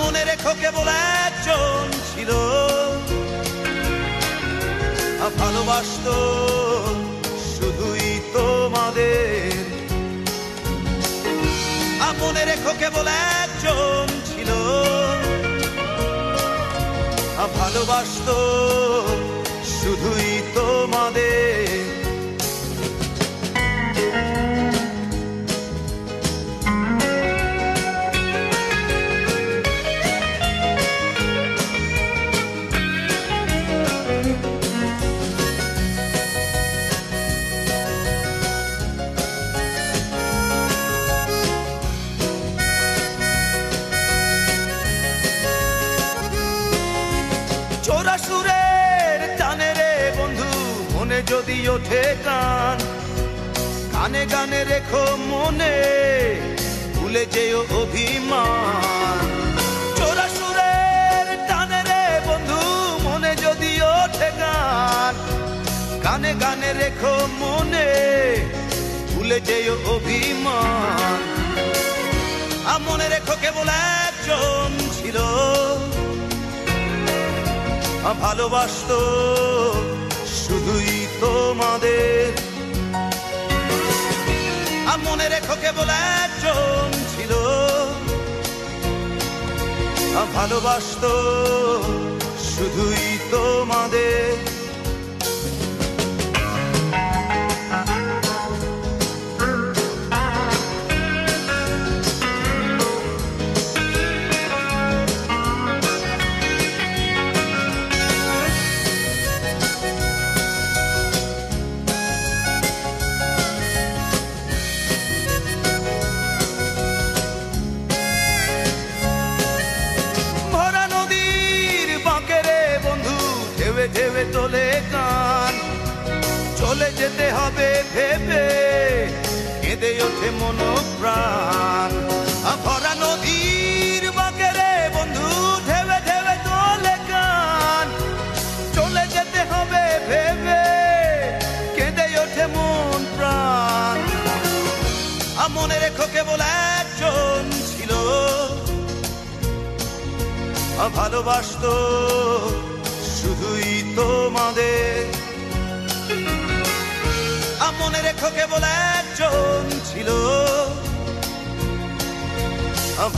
মনে রেখো কেবল একজন ছিল, ভালোবাসতো শুধুই তোমাদের। মনে রেখো কেবল একজন ছিল, ভালোবাসতো শুধুই তোমাদের। চোরা সুরের টানে রে বন্ধু মনে যদি ওঠে গান, গানে গানে রেখো মনে ভুলে যেও অভিমান। চোরা সুরের টানে রে বন্ধু মনে যদি ওঠে গান, গানে গানে রেখো মনে ভুলে যেও অভিমান। মনে রেখো কেবল একজন ছিল, ভালোবাসতো শুধুই তোমাদের। মনে রেখো কেবল একজন ছিল, ভালোবাসতো শুধুই তোমাদের। ঢেউে তোলে গান, চলে যেতে হবে ভেবে কেঁদে ওঠে মন প্রাণ। ভরা নদীর বাঁকে রে বন্ধু ঢেউে ঢেউে তোলে গান, চলে যেতে হবে ভেবে কেঁদে ওঠে মন প্রাণ। মনে রেখো কেবল একজন ছিল, ভালোবাসতো শুধুই তোমাদের। মনে রেখো কেবল একজন ছিল,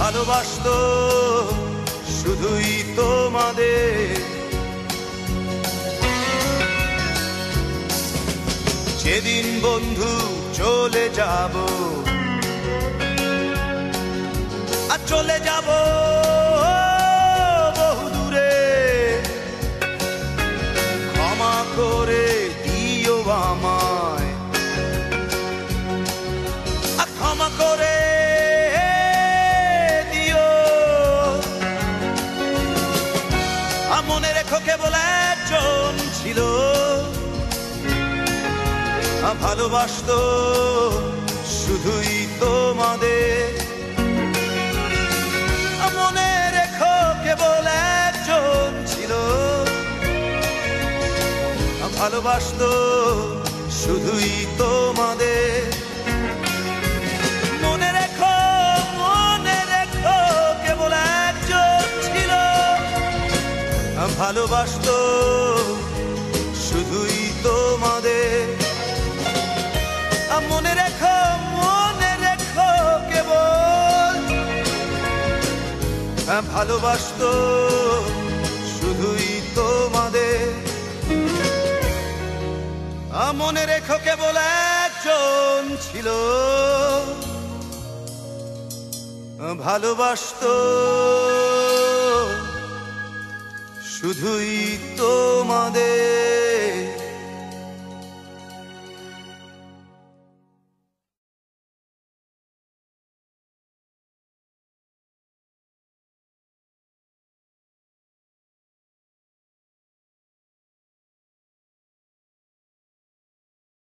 ভালোবাসতো শুধুই তোমাদের। যেদিন বন্ধু চলে যাব, আর চলে যাব করে দিও আমায়, ক্ষমা করে দিও। মনে রেখো কেবল একজন ছিল, ভালোবাসতো শুধুই তোমাদের। মনে রেখো কেবল একজন ছিল, ভালোবাসতো শুধুই তোমাদের। মনে রেখো কেবল একজন ছিল, ভালোবাসতো শুধুই তোমাদের। মনে রেখো কেবল ভালোবাসতো শুধুই তোমাদের। মনে রেখো কেবল একজন ছিল, ভালোবাসতো শুধুই তোমাদের।